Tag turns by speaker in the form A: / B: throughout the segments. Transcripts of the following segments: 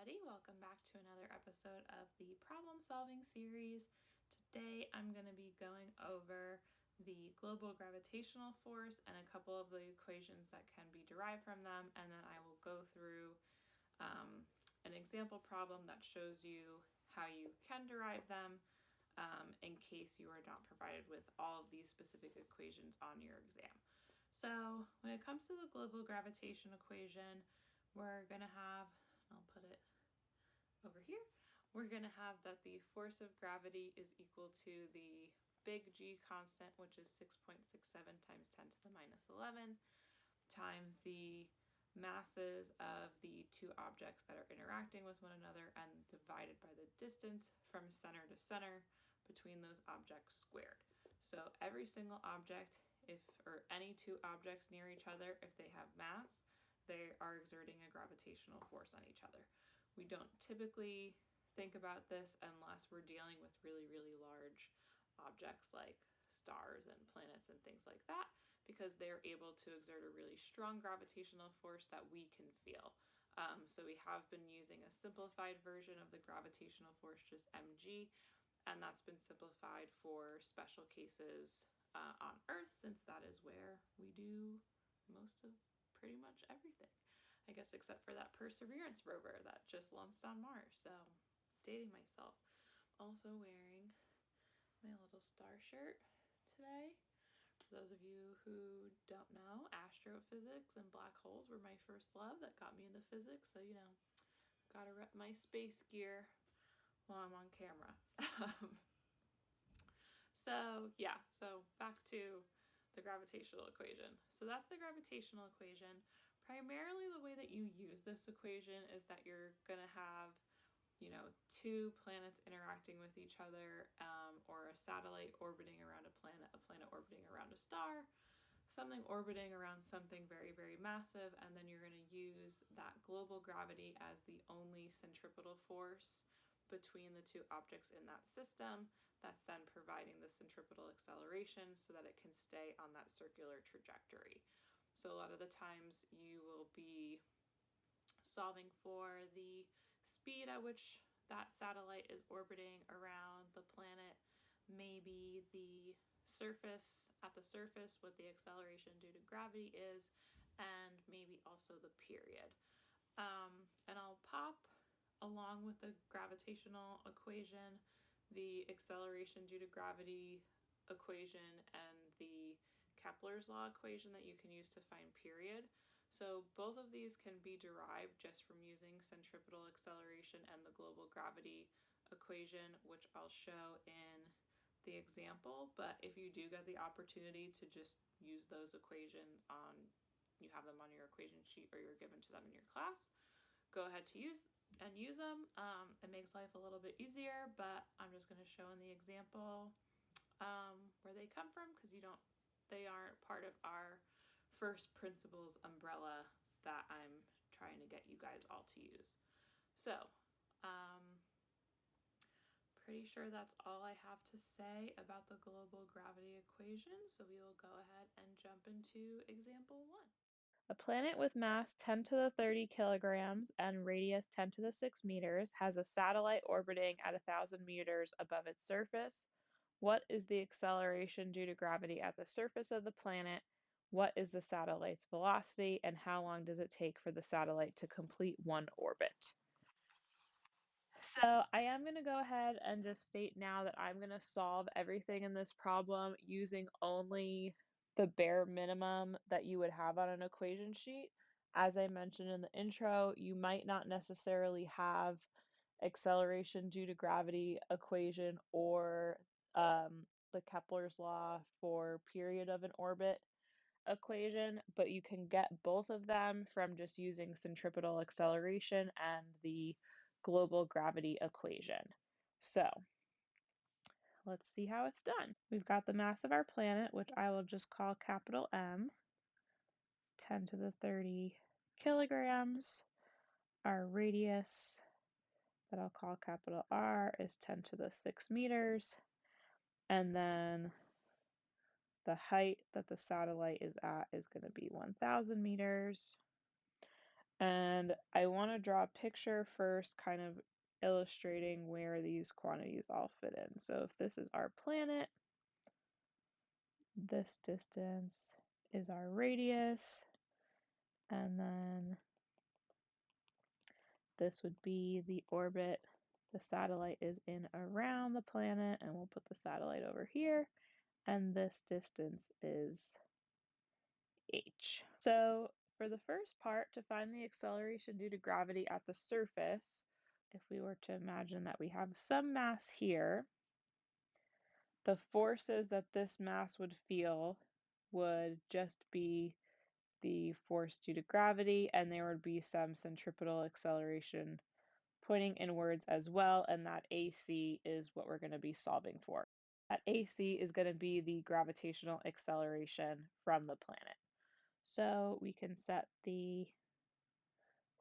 A: everybody. Welcome back to another episode of the problem solving series. Today I'm going to be going over the global gravitational force and a couple of the equations that can be derived from them, and then I will go through an example problem that shows you how you can derive them in case you are not provided with all of these specific equations on your exam. So when it comes to the global gravitation equation, we're going to have, I'll put it over here, we're going to have that the force of gravity is equal to the big G constant, which is 6.67 times 10 to the minus 11, times the masses of the two objects that are interacting with one another and divided by the distance from center to center between those objects squared. So every single object, or any two objects near each other, if they have mass, they are exerting a gravitational force on each other. We don't typically think about this unless we're dealing with really, really large objects like stars and planets and things like that, because they're able to exert a really strong gravitational force that we can feel. So we have been using a simplified version of the gravitational force, just mg, and that's been simplified for special cases on Earth, since that is where we do most of pretty much everything, I guess, except for that Perseverance rover that just launched on Mars. So, dating myself. Also wearing my little star shirt today. For those of you who don't know, astrophysics and black holes were my first love that got me into physics. So, gotta rep my space gear while I'm on camera. So back to the gravitational equation. So that's the gravitational equation. Primarily the way that you use this equation is that you're going to have, two planets interacting with each other, or a satellite orbiting around a planet orbiting around a star, something orbiting around something very, very massive, and then you're going to use that global gravity as the only centripetal force between the two objects in that system. That's then providing the centripetal acceleration so that it can stay on that circular trajectory. So a lot of the times you will be solving for the speed at which that satellite is orbiting around the planet, maybe the surface, what the acceleration due to gravity is, and maybe also the period. And I'll pop, along with the gravitational equation, the acceleration due to gravity equation and the Kepler's law equation that you can use to find period. So both of these can be derived just from using centripetal acceleration and the global gravity equation, which I'll show in the example. But if you do get the opportunity to just use those equations you have them on your equation sheet or you're given to them in your class, go ahead to use them. It makes life a little bit easier, but I'm just going to show in the example where they come from, because they aren't part of our first principles umbrella that I'm trying to get you guys all to use. So, pretty sure that's all I have to say about the global gravity equation, so we will go ahead and jump into example 1.
B: A planet with mass 10 to the 30 kilograms and radius 10 to the 6 meters has a satellite orbiting at 1,000 meters above its surface. What is the acceleration due to gravity at the surface of the planet? What is the satellite's velocity? And how long does it take for the satellite to complete one orbit? So I am going to go ahead and just state now that I'm going to solve everything in this problem using only the bare minimum that you would have on an equation sheet. As I mentioned in the intro, you might not necessarily have acceleration due to gravity equation or the Kepler's law for period of an orbit equation, but you can get both of them from just using centripetal acceleration and the global gravity equation. So let's see how it's done. We've got the mass of our planet, which I will just call capital M. It's 10 to the 30 kilograms. Our radius, that I'll call capital R, is 10 to the 6 meters. And then the height that the satellite is at is going to be 1,000 meters. And I want to draw a picture first, kind of illustrating where these quantities all fit in. So if this is our planet, this distance is our radius, and then this would be the orbit. The satellite is in around the planet, and we'll put the satellite over here, and this distance is h. So for the first part, to find the acceleration due to gravity at the surface, if we were to imagine that we have some mass here, the forces that this mass would feel would just be the force due to gravity, and there would be some centripetal acceleration pointing inwards as well, and that AC is what we're going to be solving for. That AC is going to be the gravitational acceleration from the planet. So we can set the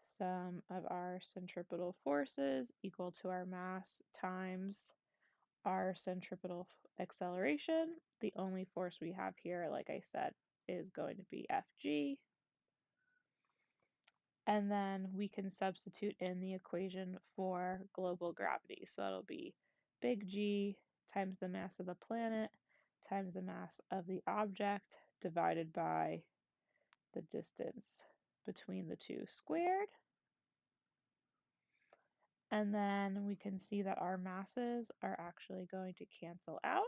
B: sum of our centripetal forces equal to our mass times our centripetal acceleration. The only force we have here, like I said, is going to be Fg. And then we can substitute in the equation for global gravity. So that'll be big G times the mass of the planet times the mass of the object divided by the distance between the two squared. And then we can see that our masses are actually going to cancel out.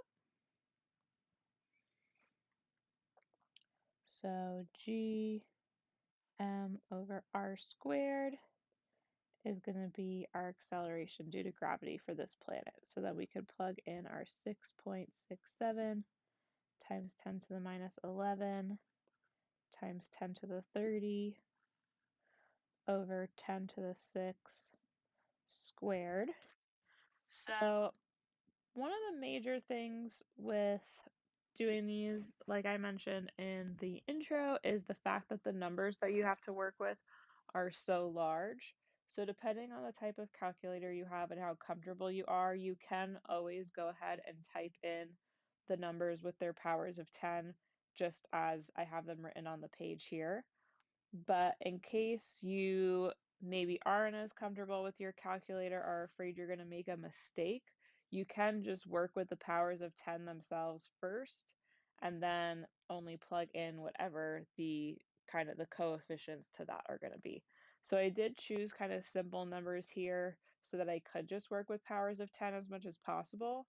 B: So G m over r squared is going to be our acceleration due to gravity for this planet. So that we could plug in our 6.67 times 10 to the minus 11 times 10 to the 30 over 10 to the 6 squared. So one of the major things with doing these, like I mentioned in the intro, is the fact that the numbers that you have to work with are so large. So depending on the type of calculator you have and how comfortable you are, you can always go ahead and type in the numbers with their powers of 10, just as I have them written on the page here. But in case you maybe aren't as comfortable with your calculator or are afraid you're going to make a mistake, you can just work with the powers of 10 themselves first and then only plug in whatever the kind of the coefficients to that are going to be. So I did choose kind of simple numbers here so that I could just work with powers of 10 as much as possible,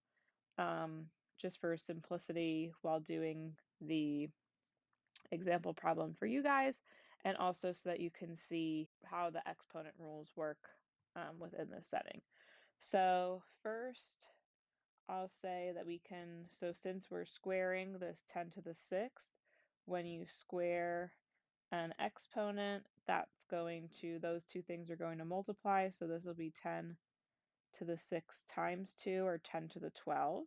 B: just for simplicity while doing the example problem for you guys, and also so that you can see how the exponent rules work within this setting. So first, I'll say that we can, so since we're squaring this 10 to the 6th, when you square an exponent, that's going to, those two things are going to multiply, so this will be 10 to the 6 times 2, or 10 to the 12.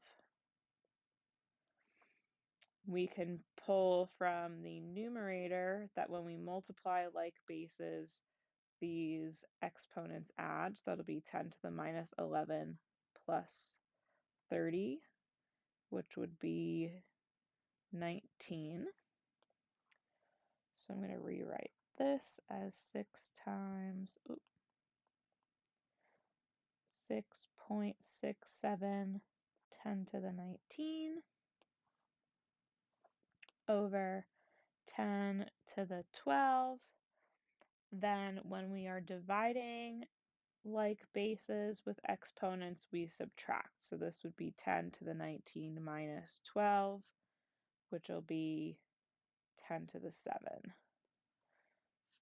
B: We can pull from the numerator that when we multiply like bases, these exponents add. So that'll be 10 to the minus 11 plus 30, which would be 19. So I'm going to rewrite this as 6 times 6.67 10 to the 19 over 10 to the 12. Then when we are dividing like bases with exponents, we subtract. So this would be 10 to the 19 minus 12, which will be 10 to the 7.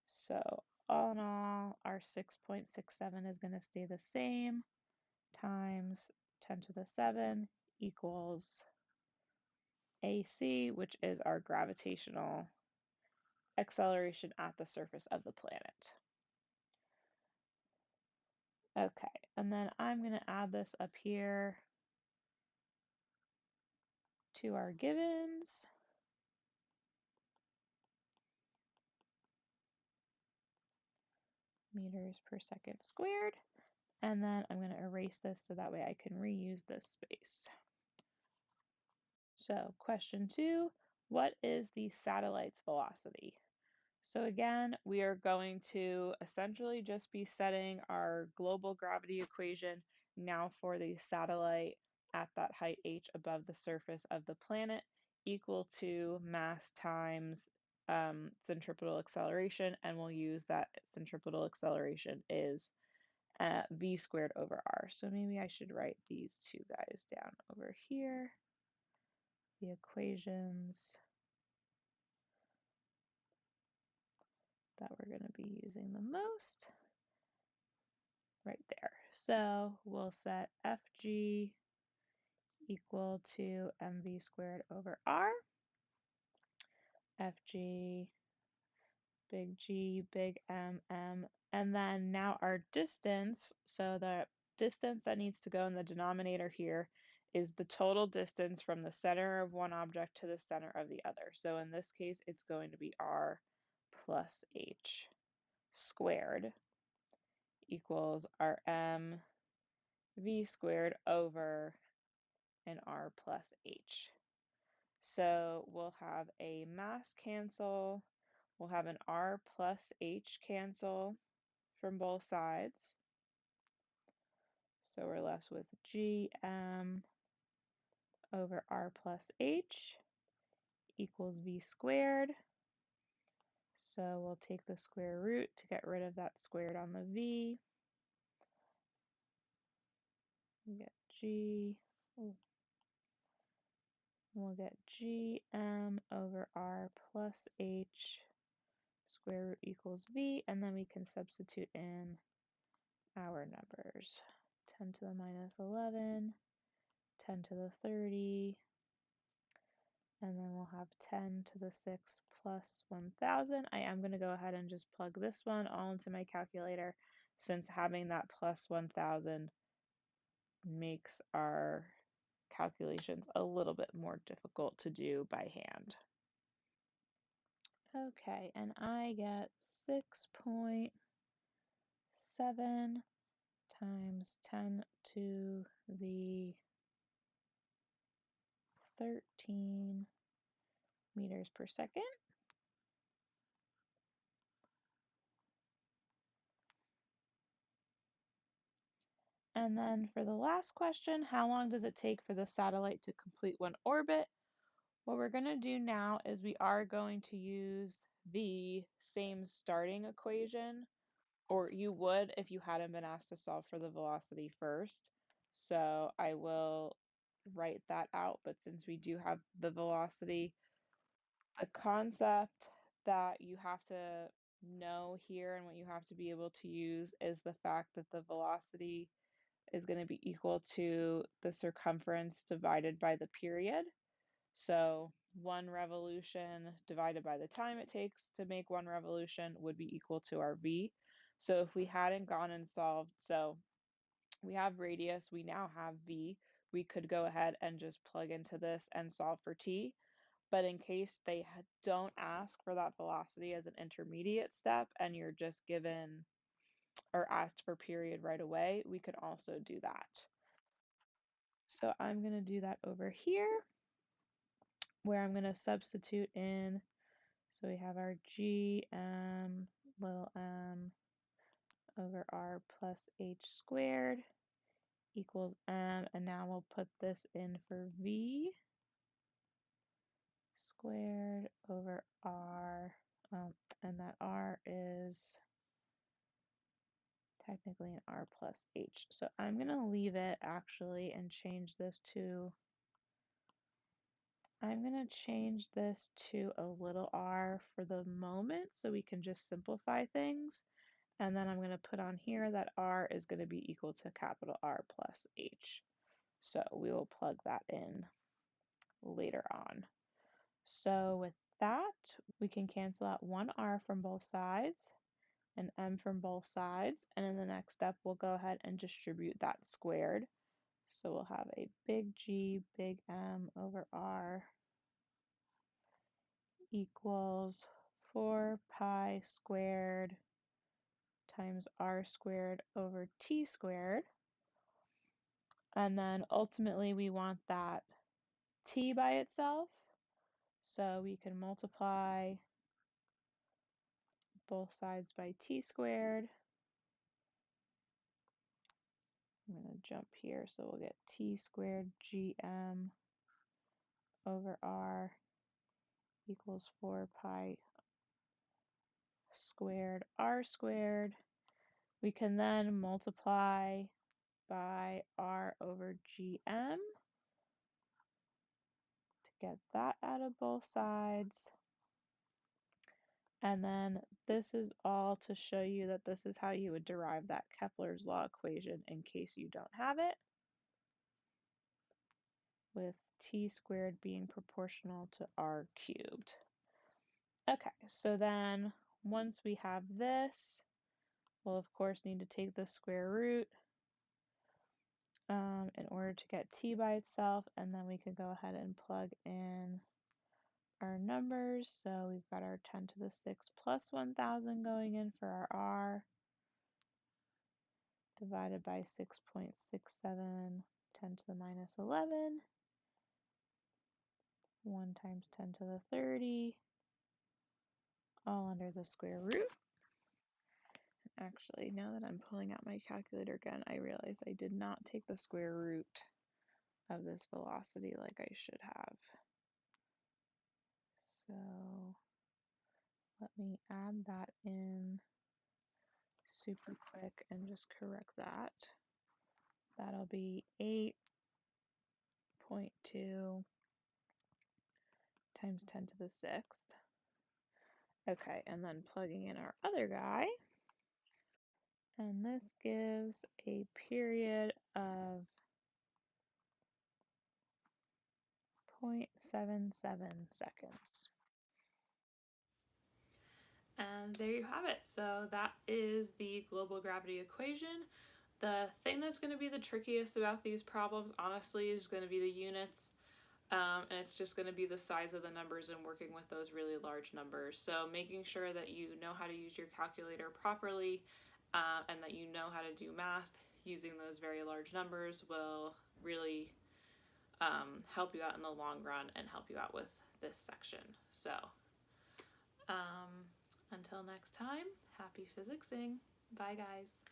B: So all in all, our 6.67 is going to stay the same, times 10 to the 7 equals AC, which is our gravitational acceleration at the surface of the planet. Okay, and then I'm going to add this up here to our givens. Meters per second squared. And then I'm going to erase this so that way I can reuse this space. So question 2, what is the satellite's velocity? So again, we are going to essentially just be setting our global gravity equation now for the satellite at that height h above the surface of the planet equal to mass times centripetal acceleration, and we'll use that centripetal acceleration is v squared over r. So maybe I should write these two guys down over here, the equations that we're going to be using the most right there. So we'll set Fg equal to mv squared over r, Fg, big G, big M, M, and then now our distance, so the distance that needs to go in the denominator here is the total distance from the center of one object to the center of the other. So in this case, it's going to be r plus h squared equals our m v squared over an r plus h. So we'll have a mass cancel, we'll have an r plus h cancel from both sides. So we're left with gm over r plus h equals v squared. So we'll take the square root to get rid of that squared on the v. We get g, we'll get gm over r plus h square root equals v, and then we can substitute in our numbers. 10 to the minus 11, 10 to the 30, and then we'll have 10 to the 6 plus 1,000. I am going to go ahead and just plug this one all into my calculator, since having that plus 1,000 makes our calculations a little bit more difficult to do by hand. Okay, and I get 6.7 times 10 to the 13 meters per second. And then for the last question, how long does it take for the satellite to complete one orbit? What we're going to do now is we are going to use the same starting equation, or you would if you hadn't been asked to solve for the velocity first. So I will write that out, but since we do have the velocity, a concept that you have to know here and what you have to be able to use is the fact that the velocity is going to be equal to the circumference divided by the period. So one revolution divided by the time it takes to make one revolution would be equal to our v. So if we hadn't gone and solved, so we have radius, we now have v, we could go ahead and just plug into this and solve for t. But in case they don't ask for that velocity as an intermediate step and you're just given or asked for period right away, we could also do that. So I'm going to do that over here, where I'm going to substitute in. So we have our gm little m over r plus h squared equals m, and now we'll put this in for v squared over r, and that r is technically an r plus h. So I'm going to leave it actually and change this to, I'm going to change this to a little r for the moment so we can just simplify things. And then I'm going to put on here that r is going to be equal to capital R plus h. So we will plug that in later on. So with that, we can cancel out one r from both sides and m from both sides. And in the next step, we'll go ahead and distribute that squared. So we'll have a big G, big M over R equals 4 pi squared times r squared over t squared. And then ultimately we want that t by itself. So we can multiply both sides by t squared. I'm going to jump here, so we'll get t squared gm over r equals 4 pi squared r squared. We can then multiply by r over gm to get that out of both sides. And then this is all to show you that this is how you would derive that Kepler's law equation in case you don't have it, with t squared being proportional to r cubed. Okay, so then once we have this, we'll of course need to take the square root in order to get t by itself, and then we can go ahead and plug in our numbers. So we've got our 10 to the 6 plus 1,000 going in for our r, divided by 6.67, 10 to the minus 11, 1 times 10 to the 30, all under the square root. Actually, now that I'm pulling out my calculator again, I realize I did not take the square root of this velocity like I should have. So let me add that in super quick and just correct that. That'll be 8.2 times 10 to the 6th. Okay, and then plugging in our other guy. And this gives a period of 0.77 seconds.
A: And there you have it. So that is the global gravity equation. The thing that's going to be the trickiest about these problems, honestly, is going to be the units. And it's just going to be the size of the numbers and working with those really large numbers. So making sure that you know how to use your calculator properly and that you know how to do math using those very large numbers will really help you out in the long run and help you out with this section. So until next time, happy physicsing. Bye, guys.